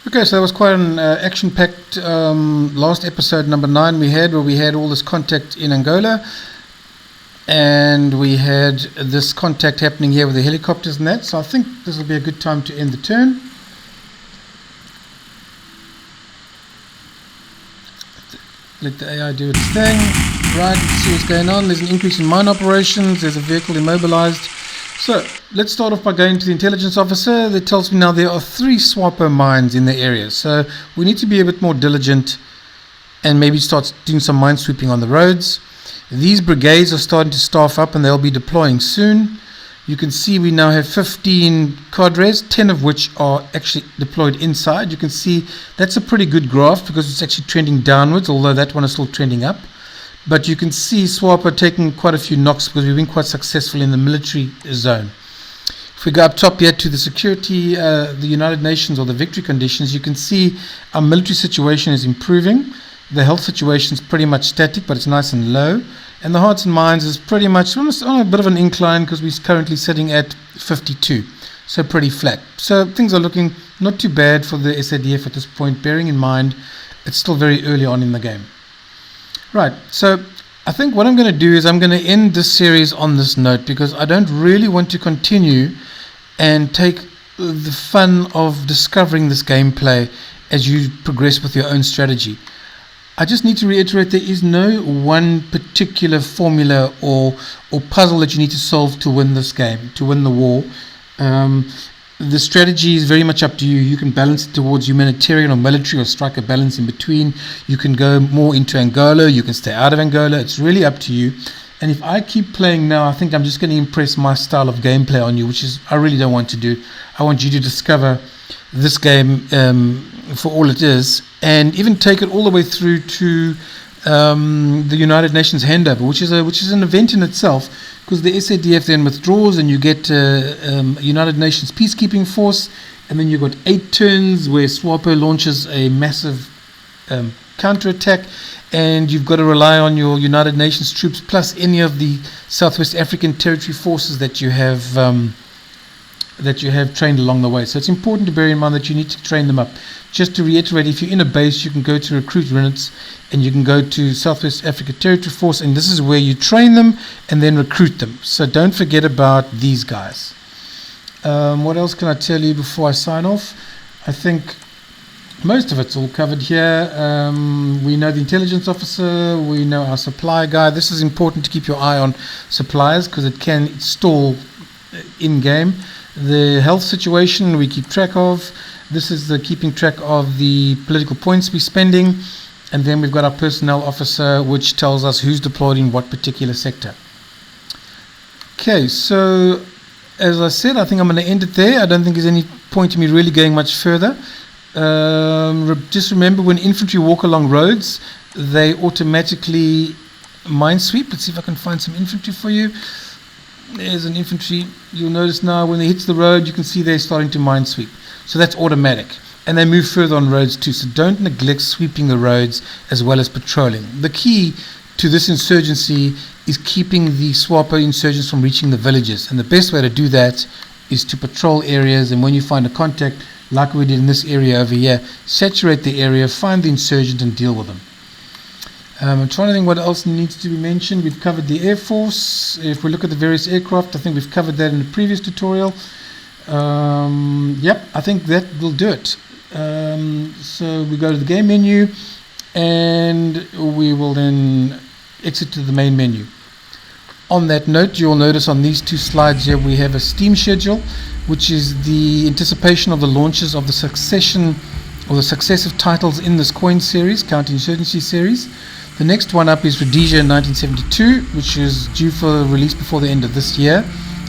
Okay, so that was quite an action-packed last episode, number 9 we had, where we had all this contact in Angola, and we had this contact happening here with the helicopters and that. So I think this will be a good time to end the turn. Let the AI do its thing. Right, see what's going on. There's an increase in mine operations. There's a vehicle immobilized. So let's start off by going to the intelligence officer. That tells me now there are 3 swapper mines in the area. So we need to be a bit more diligent and maybe start doing some mine sweeping on the roads. These brigades are starting to staff up and they'll be deploying soon. You can see we now have 15 cadres, 10 of which are actually deployed inside. You can see that's a pretty good graph because it's actually trending downwards, although that one is still trending up. But you can see SWAPA taking quite a few knocks because we've been quite successful in the military zone. If we go up top here to the security, the United Nations, or the victory conditions, you can see our military situation is improving. The health situation is pretty much static, but it's nice and low. And the hearts and minds is pretty much on a bit of an incline because we're currently sitting at 52. So pretty flat. So things are looking not too bad for the SADF at this point, bearing in mind it's still very early on in the game. Right, so I think what I'm going to do is I'm going to end this series on this note because I don't really want to continue and take the fun of discovering this gameplay as you progress with your own strategy. I just need to reiterate there is no one particular formula or puzzle that you need to solve to win this game, to win the war. The strategy is very much up to you. You can balance it towards humanitarian or military or strike a balance in between. You can go more into Angola. You can stay out of Angola. It's really up to you. And if I keep playing now, I think I'm just going to impress my style of gameplay on you, which is I really don't want to do. I want you to discover this game for all it is and even take it all the way through to the United Nations handover, which is an event in itself, because the SADF then withdraws and you get United Nations peacekeeping force, and then you've got 8 turns where SWAPO launches a massive counterattack, and you've got to rely on your United Nations troops plus any of the Southwest African Territory forces that you have trained along the way. So it's important to bear in mind that you need to train them up. Just to reiterate, if you're in a base, you can go to recruit units and you can go to Southwest Africa Territory Force, and this is where you train them and then recruit them. So don't forget about these guys. What else can I tell you before I sign off? I think most of it's all covered here. We know the intelligence officer, we know our supply guy. This is important to keep your eye on suppliers because it can stall in-game. The health situation we keep track of. This is the keeping track of the political points we're spending. And then we've got our personnel officer, which tells us who's deployed in what particular sector. Okay, so as I said, I think I'm going to end it there. I don't think there's any point in me really going much further. Just remember, when infantry walk along roads, they automatically minesweep. Let's see if I can find some infantry for you. There's an infantry. You'll notice now when they hit the road, you can see they're starting to minesweep. So that's automatic. And they move further on roads too. So don't neglect sweeping the roads as well as patrolling. The key to this insurgency is keeping the SWAPO insurgents from reaching the villages. And the best way to do that is to patrol areas. And when you find a contact, like we did in this area over here, saturate the area, find the insurgent and deal with them. I'm trying to think what else needs to be mentioned. We've covered the Air Force. If we look at the various aircraft, I think we've covered that in the previous tutorial. Yep, I think that will do it. So we go to the game menu and we will then exit to the main menu. On that note, you'll notice on these 2 slides here we have a Steam schedule, which is the anticipation of the launches of the succession or the successive titles in this coin series, Counterinsurgency series. The next one up is Rhodesia in 1972, which is due for release before the end of this year.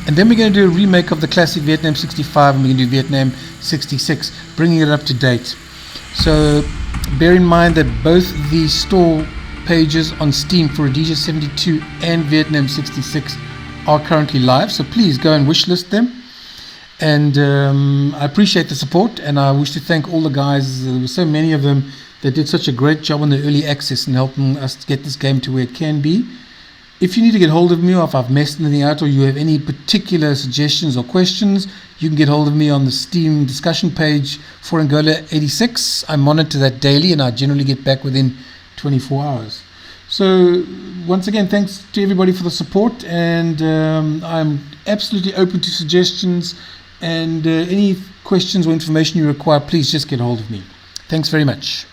And then we're going to do a remake of the classic Vietnam 65 and we're going to do Vietnam 66, bringing it up to date. So bear in mind that both the store pages on Steam for Rhodesia 72 and Vietnam 66 are currently live. So please go and wishlist them. And I appreciate the support, and I wish to thank all the guys. There were so many of them that did such a great job on the early access and helping us get this game to where it can be. If you need to get hold of me, or if I've messed anything out, or you have any particular suggestions or questions, you can get hold of me on the Steam discussion page for Angola 86. I monitor that daily, and I generally get back within 24 hours. So once again, thanks to everybody for the support, and I'm absolutely open to suggestions, and any questions or information you require, please just get hold of me. Thanks very much.